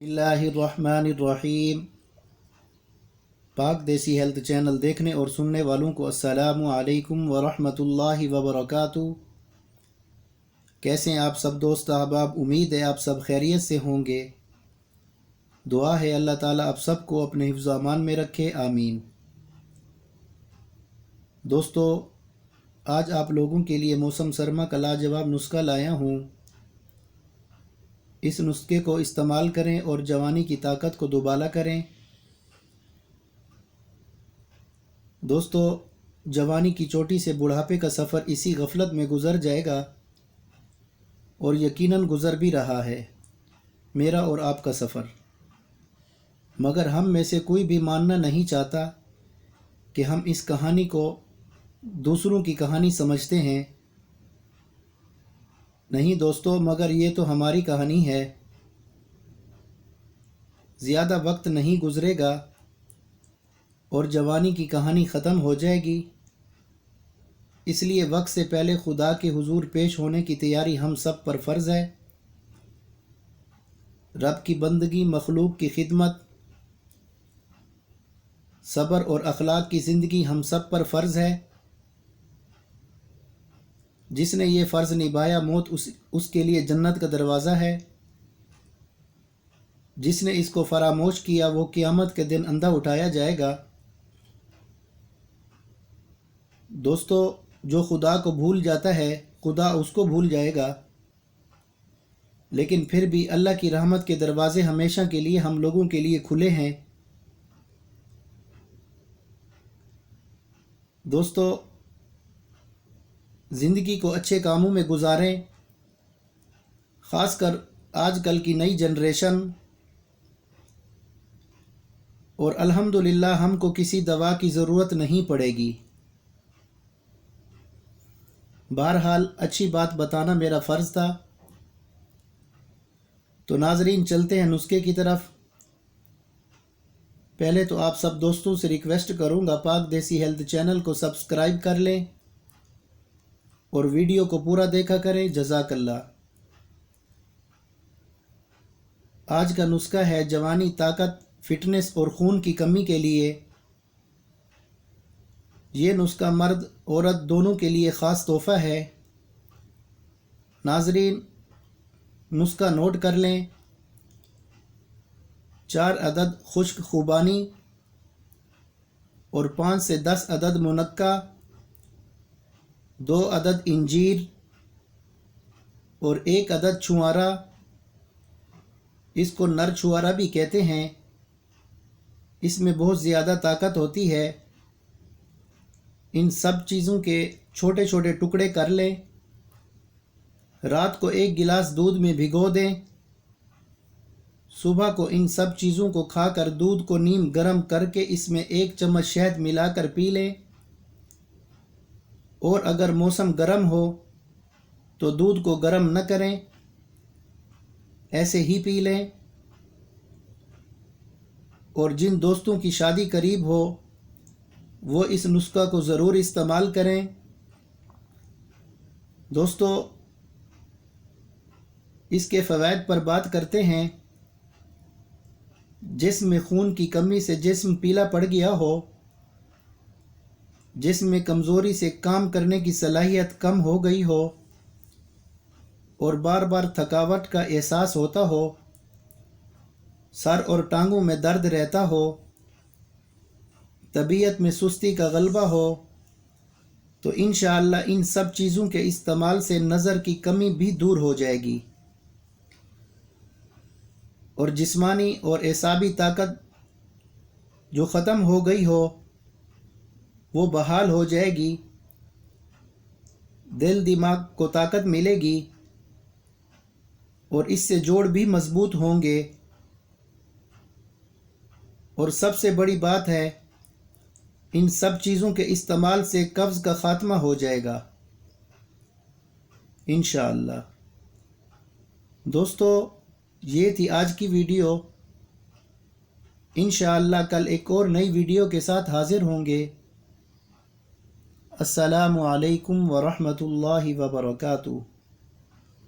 बिस्मिल्लाहिर्रहमानिर्रहीम। पाक देसी हेल्थ चैनल देखने और सुनने वालों को अस्सलामु अलैकुम वरहमतुल्लाहि वबरकातुहू। कैसे हैं आप सब दोस्त अहबाब? उम्मीद है आप सब खैरियत से होंगे। दुआ है अल्लाह ताला आप सबको अपने हिफ्ज़ अमान में रखे, आमीन। दोस्तों, आज आप लोगों के लिए मौसम सरमा का लाजवाब नुस्खा लाया हूँ। इस नुस्खे को इस्तेमाल करें और जवानी की ताकत को दोबाला करें। दोस्तों, जवानी की चोटी से बुढ़ापे का सफ़र इसी गफलत में गुज़र जाएगा और यकीनन गुज़र भी रहा है मेरा और आपका सफ़र। मगर हम में से कोई भी मानना नहीं चाहता कि हम इस कहानी को दूसरों की कहानी समझते हैं। नहीं दोस्तों, मगर ये तो हमारी कहानी है। ज़्यादा वक्त नहीं गुज़रेगा और जवानी की कहानी ख़त्म हो जाएगी। इसलिए वक्त से पहले खुदा के हुजूर पेश होने की तैयारी हम सब पर फ़र्ज़ है। रब की बंदगी, मखलूक की खिदमत, सब्र और अखलाक की ज़िंदगी हम सब पर फ़र्ज़ है। जिसने ये फ़र्ज़ निभाया, मौत उसके लिए जन्नत का दरवाज़ा है। जिसने इसको फरामोश किया वो क़यामत के दिन अंधा उठाया जाएगा। दोस्तों, जो खुदा को भूल जाता है खुदा उसको भूल जाएगा। लेकिन फिर भी अल्लाह की रहमत के दरवाज़े हमेशा के लिए हम लोगों के लिए खुले हैं। दोस्तों, ज़िंदगी को अच्छे कामों में गुजारें। ख़ासकर आजकल की नई जनरेशन। और अल्हम्दुलिल्लाह हमको किसी दवा की ज़रूरत नहीं पड़ेगी। बहरहाल अच्छी बात बताना मेरा फ़र्ज़ था। तो नाज़रीन, चलते हैं नुस्खे की तरफ। पहले तो आप सब दोस्तों से रिक्वेस्ट करूंगा, पाक देसी हेल्थ चैनल को सब्सक्राइब कर लें और वीडियो को पूरा देखा करें। जज़ाकल्लाह। आज का नुस्खा है जवानी, ताकत, फिटनेस और खून की कमी के लिए। ये नुस्खा मर्द औरत दोनों के लिए ख़ास तोहफ़ा है। नाज़रीन, नुस्खा नोट कर लें। 4 अदद खुश्क खुबानी और 5 से 10 अदद मुनक्का, 2 अदद इंजीर और 1 अदद छुआरा। इसको नर छुआरा भी कहते हैं। इसमें बहुत ज़्यादा ताकत होती है। इन सब चीज़ों के छोटे छोटे टुकड़े कर लें। रात को 1 गिलास दूध में भिगो दें। सुबह को इन सब चीज़ों को खाकर दूध को नीम गर्म करके इसमें 1 चम्मच शहद मिलाकर पी लें। और अगर मौसम गर्म हो तो दूध को गर्म न करें, ऐसे ही पी लें। और जिन दोस्तों की शादी करीब हो वो इस नुस्खा को ज़रूर इस्तेमाल करें। दोस्तों, इसके फ़वाइद पर बात करते हैं। जिस्म में खून की कमी से जिस्म पीला पड़ गया हो, जिस्म में कमज़ोरी से काम करने की सलाहियत कम हो गई हो और बार बार थकावट का एहसास होता हो, सर और टांगों में दर्द रहता हो, तबीयत में सुस्ती का गलबा हो, तो इंशाअल्लाह इन सब चीज़ों के इस्तेमाल से नज़र की कमी भी दूर हो जाएगी और जिस्मानी और एसाबी ताकत जो ख़त्म हो गई हो वो बहाल हो जाएगी। दिल दिमाग को ताकत मिलेगी और इससे जोड़ भी मजबूत होंगे। और सबसे बड़ी बात है, इन सब चीज़ों के इस्तेमाल से कब्ज़ का ख़ात्मा हो जाएगा इंशाअल्लाह। दोस्तों, ये थी आज की वीडियो। इंशाअल्लाह कल एक और नई वीडियो के साथ हाज़िर होंगे। अस्सलामु अलैकुम वरहमतुल्लाहि वबरकातुहू।